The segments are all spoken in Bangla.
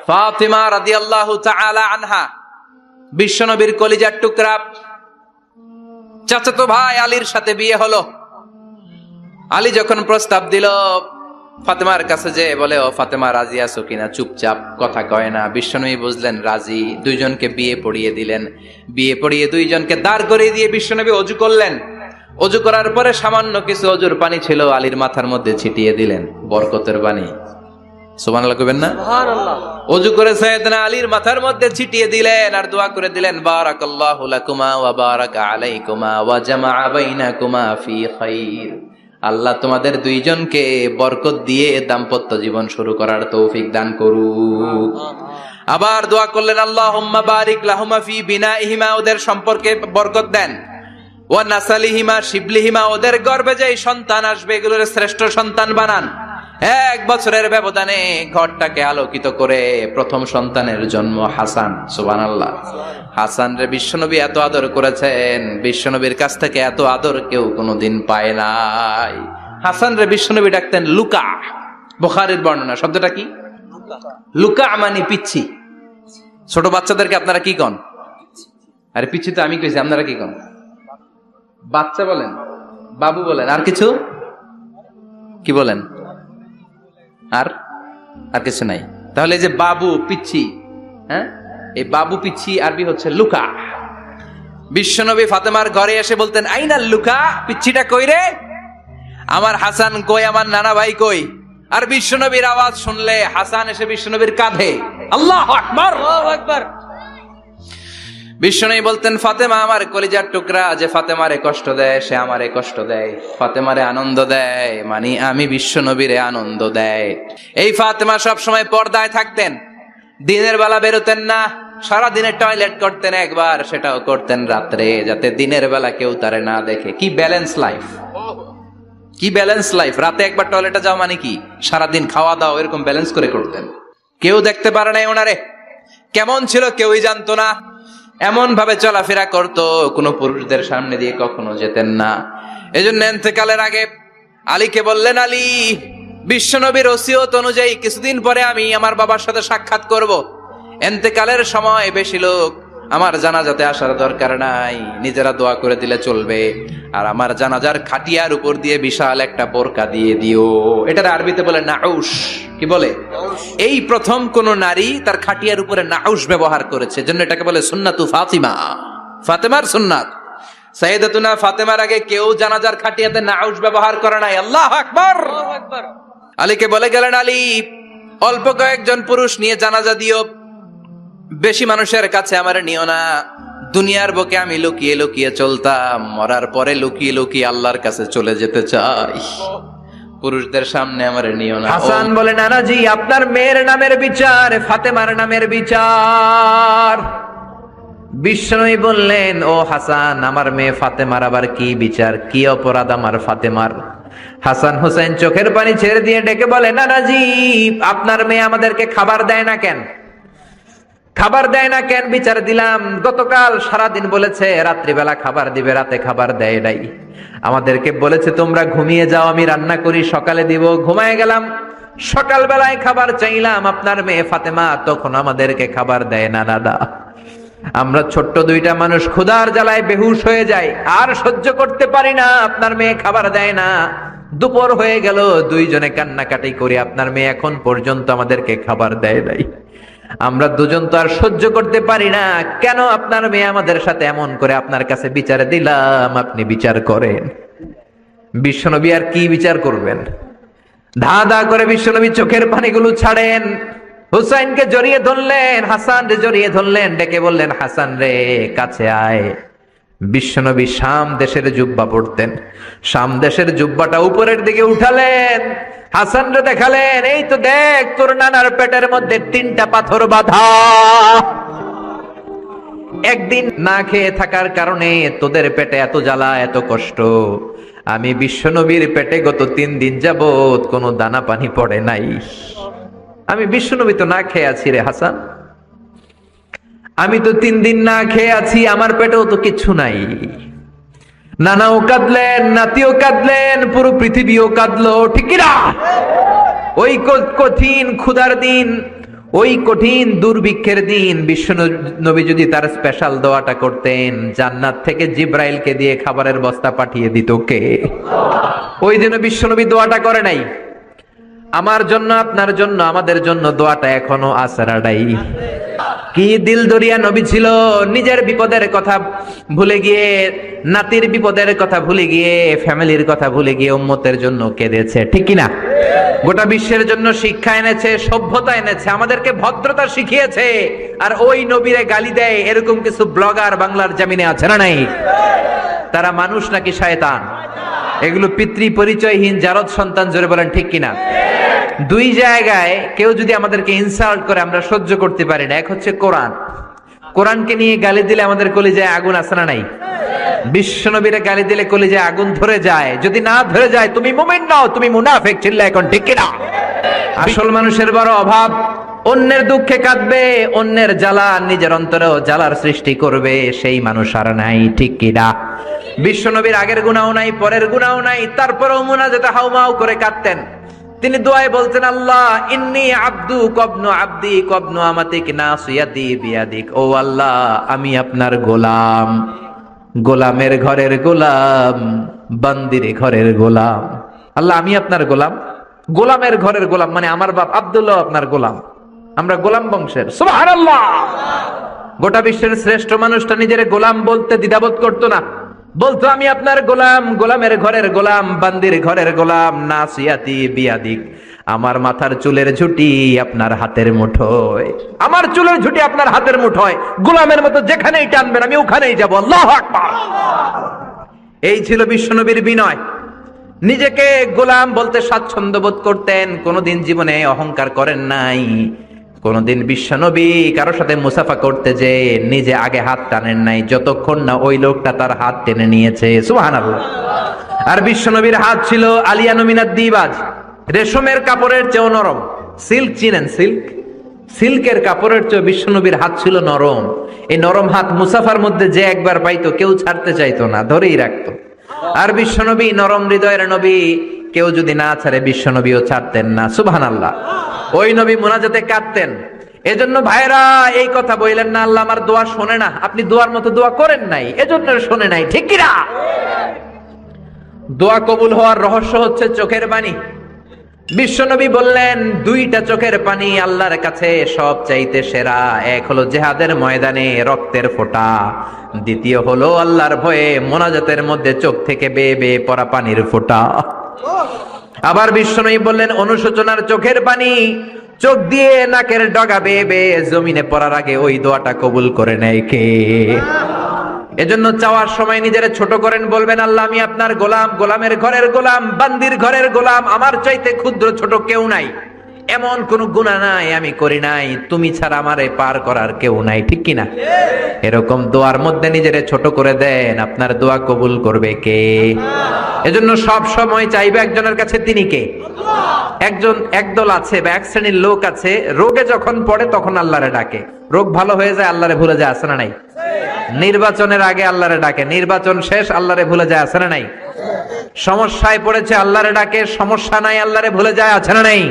ফাতিমা রাদিয়াল্লাহু তাআলা আনহা বিশ্বনবীর কলিজার টুকরা চাচাতো ভাই আলীর সাথে বিয়ে হলো। আলী যখন প্রস্তাব দিল ফাতেমার কাছে, যে বলে, ও ফাতেমা রাজি আছো কিনা? চুপচাপ, কথা কয় না। বিশ্বনবী বুঝলেন রাজি, দুইজনকে বিয়ে পড়িয়ে দিলেন। বিয়ে পড়িয়ে দুইজনকে দাঁড় করিয়ে দিয়ে বিশ্বনবী অজু করলেন। অজু করার পরে সামান্য কিছু অজুর পানি ছিল, আলীর মাথার মধ্যে ছিটিয়ে দিলেন, বরকতের পানি। সুবহানাল্লাহ কইবেন না? সুবহানাল্লাহ। অজু করে সাইয়েদনা আলীর মাথার মধ্যে ছিটিয়ে দিলেন আর দোয়া করে দিলেন, বারাকাল্লাহু লাকুমা ওয়া বারাকা আলাইকুমা ওয়া জামাআ বাইনাকুমা ফি খাইর। আল্লাহ তোমাদের দুইজনকে বরকত দিয়ে দাম্পত্য জীবন শুরু করার তৌফিক দান করুক। আবার দোয়া করলেন, আল্লাহুম্মা বারিক লাহুমা ফি বিনাইহিমা, ওদের সম্পর্কে বরকত দেন। ওয়া নাসালিহিমা শিবলিহিমা, ওদের গর্ভে যে সন্তান আসবে এগুলোর শ্রেষ্ঠ সন্তান বানান। 1 বছরের ব্যবধানে ঘরটাকে আলোকিত করে প্রথম সন্তানের জন্ম হাসান। সুবহানাল্লাহ। হাসান রে বিশ্বনবী এত আদর করেছেন, বিশ্বনবীর কাছ থেকে এত আদর কেউ কোনোদিন পায় নাই। হাসান রে বিশ্বনবী ডাকতেন লুকা। বুখারীর বর্ণনা। শব্দটা কি? লুকা মানে পিচ্ছি। ছোট বাচ্চাদেরকে আপনারা কি কন? আরে পিচ্ছি তো আমি কইছি, আপনারা কি কন? বাচ্চা বলেন, বাবু বলেন, আর কিছু কি বলেন? আর কিছু নাই। তাহলে যে বাবু পিচ্ছি, হ্যাঁ, এই বাবু পিচ্ছি আরবি হচ্ছে লুকা। বিশ্বনবী ফাতেমার ঘরে এসে বলতেন, আইনা লুকা, পিচ্ছিটা কই রে? আমার হাসান কই, আমার নানা ভাই কই? আর বিশ্বনবীর আওয়াজ শুনলে হাসান এসে বিশ্বনবীর কাঁধে। আল্লাহু আকবার, আল্লাহু আকবার। বিশ্বনবী বলতেন, ফাতেমা আমার কলিজার টুকরা, যে ফাতেমারে কষ্ট দেয় সে আমারে কষ্ট দেয়, ফাতেমারে আনন্দ দেয় মানে আমি বিশ্বনবীরে আনন্দ দেয়। এই ফাতেমা সব সময় পর্দায় থাকতেন, দিনের বেলা বেরোতেন না, সারা দিনে টয়লেট করতেন একবার, সেটাও করতেন রাত্রে, যাতে দিনের বেলা কেউ তারে না দেখে। কি ব্যালেন্স লাইফ, কি ব্যালেন্স লাইফ! রাতে একবার টয়লেটে যাও মানে কি সারাদিন খাওয়া দাওয়া এরকম ব্যালেন্স করে করতেন। কেউ দেখতে পারে নাই ওনারে, কেমন ছিল কেউই জানতো না। এমন ভাবে চলাফেরা করতো, কোনো পুরুষদের সামনে দিয়ে কখনো যেতেন না। এজন্য ইন্তেকালের আগে আলীকে বললেন, আলী, বিশ্বনবীর ওসিয়ত অনুযায়ী কিছুদিন পরে আমি আমার বাবার সাথে সাক্ষাৎ করব। ইন্তেকালের সময় বেশি লোক আমার জানাজাতে আসার দরকার নাই, নিজেরা দোয়া করে দিলে চলবে। আর আমার জানাজার খাটিয়ার উপর দিয়ে বিশাল একটা বোরকা দিয়ে দিও। এটার আরবিতে বলে নাউশ। কি বলে? এই প্রথম কোন নারী তার খাটিয়ার উপরে নাউশ ব্যবহার করেছে, জন্য এটাকে বলে সুন্নাতু ফাতিমা, ফাতেমার সুন্নাত। সাইয়েদাতুনা ফাতেমার আগে কেউ জানাজার খাটিয়াতে নাউশ ব্যবহার করে নাই। আল্লাহু আকবার, আল্লাহু আকবার। আলীকে বলে গেলেন, আলী, অল্প কয়েকজন পুরুষ নিয়ে জানাজা দিও, বেশি মানুষের কাছে আমার নিও না। দুনিয়ার বুকে আমি লুকিয়ে লুকিয়ে চলতাম, মরার পরে লুকিয়ে লুকিয়ে আল্লাহর কাছে চলে যেতে চাই, পুরুষদের সামনে আমার নিও না। হাসান বলে, নানাজি, আপনার মেয়ের নামের বিচার, ফাতেমার নামের বিচার। বিশ্বনবী বললেন, ও হাসান, আমার মেয়ে ফাতেমার আবার কি বিচার, কি অপরাধ আমার ফাতেমার? হাসান হোসেন চোখের পানি ছেড়ে দিয়ে ডেকে বলে, নানাজি, আপনার মেয়ে আমাদেরকে খাবার দেয় না কেন? খাবার দেয় না কেন বিচার দিলাম। গতকাল সারাদিন বলেছে রাত্রিবেলা খাবার দিবে, রাতে খাবার দেয় নাই। আমাদেরকে বলেছে তোমরা ঘুমিয়ে যাও, আমি রান্না করি, সকালে দিব। ঘুমায় গেলাম, সকাল বেলায় খাবার চাইলাম, আপনার মেয়ে ফাতেমা তখন আমাদেরকে খাবার দেয় না। দাদা, আমরা ছোট্ট দুইটা মানুষ ক্ষুধার জ্বালায় বেহুশ হয়ে যাই, আর সহ্য করতে পারি না, আপনার মেয়ে খাবার দেয় না। দুপুর হয়ে গেল, দুইজনে কান্নাকাটি করি, আপনার মেয়ে এখন পর্যন্ত আমাদেরকে খাবার দেয় নাই। আমরা দুজন তো আর সহ্য করতে পারি না, কেন আপনার মেয়ে আমাদের সাথে এমন করে? আপনার কাছে বিচার দিলাম, আপনি বিচার করেন। বিশ্বনবী আর কি বিচার করবেন? ধা ধা করে বিশ্বনবী চোখের পানিগুলো ছাড়েন, হুসাইনকে জড়িয়ে ধরলেন, হাসান রে জড়িয়ে ধরলেন, ডেকে বললেন, হাসান রে কাছে আয়। বিশ্বনবী শাম দেশের জুব্বা পরতেন, শাম দেশের জুব্বাটা উপরের দিকে উঠালেন, হাসান রে দেখালেন, এই তো দেখ, তোর নানার পেটের মধ্যে 3টা পাথর বাঁধা। একদিন না খেয়ে থাকার কারণে তোদের পেটে এত জ্বালা, এত কষ্ট। আমি বিশ্বনবীর পেটে গত 3 দিন যাবত কোনো দানা পানি পড়ে নাই। আমি বিশ্বনবী তো না খেয়ে আছি রে হাসান, আমি তো 3 দিন না খেয়ে আছি, আমার পেটেও তো কিছু নাই। নানাও কাঁদলেন, নাতিও কাঁদলেন, পুরো পৃথিবীও কাঁদলো, ঠিক না? ওই কঠিন ক্ষুধার দিন, ওই কঠিন দুর্ভিক্ষের দিন বিশ্ব নবী যদি তার স্পেশাল দোয়াটা করতেন, জান্নাত থেকে জিব্রাইলকে দিয়ে খাবারের বস্তা পাঠিয়ে দিত কে? ওই দিন বিশ্ব নবী দোয়াটা করে নাই। আমার জন্য, আপনার জন্য, আমাদের জন্য দোয়াটা এখনো আসরাডাই। কি দিল দরিয়া নবী ছিল, নিজের বিপদের কথা ভুলে গিয়ে, নাতির বিপদের কথা ভুলে গিয়ে, ফ্যামিলির কথা ভুলে গিয়ে উম্মতের জন্য কেঁদেছে, ঠিক কিনা? গোটা বিশ্বের জন্য শিক্ষা এনেছে, সভ্যতা এনেছে, আমাদেরকে ভদ্রতা শিখিয়েছে। আর ওই নবীরে গালি দেয় এরকম কিছু ব্লগার বাংলার জমিনে আছে না নাই? তারা মানুষ নাকি শয়তান? এগুলো পিতৃ পরিচয়হীন জারদ সন্তান, জোরে বলেন ঠিক কিনা? দুই জায়গায় কেউ যদি আমাদেরকে ইনসাল্ট করে আমরা সহ্য করতে পারি না। এক হচ্ছে কোরআন, কোরআনকে নিয়ে গালি দিলে আমাদের কলিজায় আগুন আছে না নাই? বিশ্বনবীরে গালি দিলে কলিজায় আগুন ধরে যায়। যদি না ধরে যায় তুমি মুমিন নও, তুমি মুনাফিক। চিল্লা এখন ঠিক কিনা? আসল মানুষের বড় অভাব, অন্যের দুঃখে কাঁদবে, অন্যের জ্বালা নিজের অন্তরেও জ্বালার সৃষ্টি করবে, সেই মানুষ আর নাই, ঠিক কিনা? বিশ্বনবীর আগের গুনাহও নাই, পরের গুনাহও নাই, তারপরেও মুনাজাতে হাউমাউ করে কাঁদতেন। তিনি দোয়ায় বলতেন, আল্লাহ ইন্নী আব্দু কবনু আব্দি কবনু আমাতিক নাসিয়াতি বিয়াদিক। ও আল্লাহ, আমি আপনার গোলাম, গোলামের ঘরের গোলাম, বান্দির ঘরের গোলাম। আল্লাহ আমি আপনার গোলাম, গোলামের ঘরের গোলাম, মানে আমার বাপ আব্দুল্লাহ আপনার গোলাম, আমরা গোলাম বংশের। সুবহানাল্লাহ। গোটা বিশ্বের শ্রেষ্ঠ মানুষটা নিজের গোলাম বলতে দ্বিধাবোধ করতো না, বলতো আমি আপনার গোলাম, গোলামের ঘরের গোলাম, বান্দির ঘরের গোলাম, নাসিয়াতি বিয়াদিক। আমার মাথার চুলের ঝুঁটি আপনার হাতের মুঠোয়, আমার চুলের ঝুঁটি আপনার হাতের মুঠোয়, গোলামের মতো যেখানেই টানবেন আমি ওখানেই যাব। আল্লাহু আকবার। এই ছিল বিশ্বনবীর বিনয়। নিজেকে গোলাম বলতে স্বাচ্ছন্দ্য বোধ করতেন, কোনোদিন জীবনে অহংকার করেন নাই। কোনদিন বিশ্বনবী কারোর সাথে মুসাফা করতে যে নিজে আগে হাত টানেন নাই, যতক্ষণ না ওই লোকটা তার হাত টেনে নিয়েছে। সুবহানাল্লাহ। আর বিশ্বনবীর হাত ছিল আলিয়ানু মিনাদ দিবাজ, রেশমের কাপড়ের চেয়েও নরম। সিল্ক চিনেন? সিল্ক, সিল্কের কাপড়ের চেয়ে বিশ্বনবীর হাত ছিল নরম। এই নরম হাত মুসাফার মধ্যে যে একবার পাইতো কেউ ছাড়তে চাইতো না, ধরেই রাখতো। আর বিশ্বনবী নরম হৃদয়ের নবী, কেউ যদি না ছাড়ে বিশ্বনবীও ছাড়তেন না। সুবহানাল্লাহ। ওই নবী মুনাজাতে কাঁদতেন। এজন্য ভাইরা এই কথা বললেন না আল্লাহ আমার দোয়া শোনে না, আপনি দোয়ার মতো দোয়া করেন নাই, এজন্য শোনে নাই, ঠিক কি না? দোয়া কবুল হওয়ার রহস্য হচ্ছে চোখের পানি। বিশ্বনবী বললেন দুইটা চোখের পানি আল্লাহর কাছে সব চাইতে সেরা। এক হলো জিহাদের ময়দানে রক্তের ফোঁটা, দ্বিতীয় হলো আল্লাহর ভয়ে মোনাজাতের মধ্যে চোখ থেকে বেয়ে বেয়ে পড়া পানির ফোঁটা। আবার বিশ্বনবী বললেন অনুশোচনার চোখের পানি চোখ দিয়ে নাকের ডগা বেয়ে বেয়ে জমিনে পড়ার আগে ওই দোয়াটা কবুল করে নেয় কে? এজন্য চাওয়ার সময় নিজের ছোট করেন, বলবেন আল্লাহ আমি আপনার গোলাম, গোলামের ঘরের গোলাম, বান্দির ঘরের গোলাম, আমার চাইতে ক্ষুদ্র ছোট কেউ নাই, এমন কোন গুনাহ নাই আমি করি নাই, তুমি ছাড়া আমারে পার করার কেউ নাই, ঠিক কিনা? এরকম দোয়ার মধ্যে নিজেরে ছোট করে দেন, আপনার দোয়া কবুল করবে কে? এজন্য সব সময় চাইবে একজনের কাছে, তিনি কে? একদল আছে বা এক শ্রেণীর লোক আছে, রোগে যখন পড়ে তখন আল্লাহরে ডাকে, রোগ ভালো হয়ে যায় আল্লাহরে ভুলে যায়, আছে না নাই? নির্বাচনের আগে আল্লাহরে ডাকে, নির্বাচন শেষ আল্লাহরে ভুলে যায়, আছে না নাই? সমস্যায় পড়েছে আল্লাহরে ডাকে, সমস্যা নাই আল্লাহরে ভুলে যায়, আছে না নাই?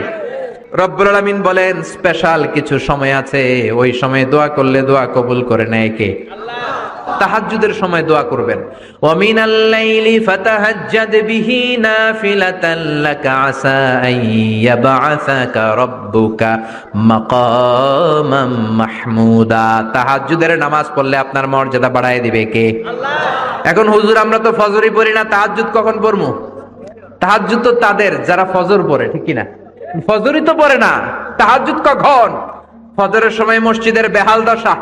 রব্বুল আলামিন বলেন স্পেশাল কিছু সময় আছে, ওই সময় দোয়া করলে দোয়া কবুল করে নেয় কে? তাহাজ্জুদের সময় দোয়া করবেন। ওয়া মিনাল লাইলি ফাতাহাজ্জাদ বিহি নাফিলাতান লাকা আসা আইয়াবআসাকা রাব্বুকা মাকামাম মাহমুদা। তাহাজ্জুদের নামাজ পড়লে আপনার মর্যাদা বাড়ায় দিবে কে? আল্লাহ। এখন হুজুর আমরা তো ফজরই পড়ি না, তাহাজ্জুদ কখন পড়মু? তাহাজ্জুদ তো তাদের যারা ফজর পড়ে, ঠিক কি না? ফজরই তো পড়ে না, তাহাজ্জুদ কখন? ফজরের সময় মসজিদের বেহাল দশা।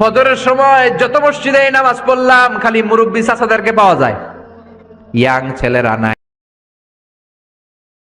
ফজরের সময় যত মসজিদে নামাজ পড়লাম খালি মুরব্বি চাচাদেরকে পাওয়া যায়, ইয়াং ছেলেরা নাই।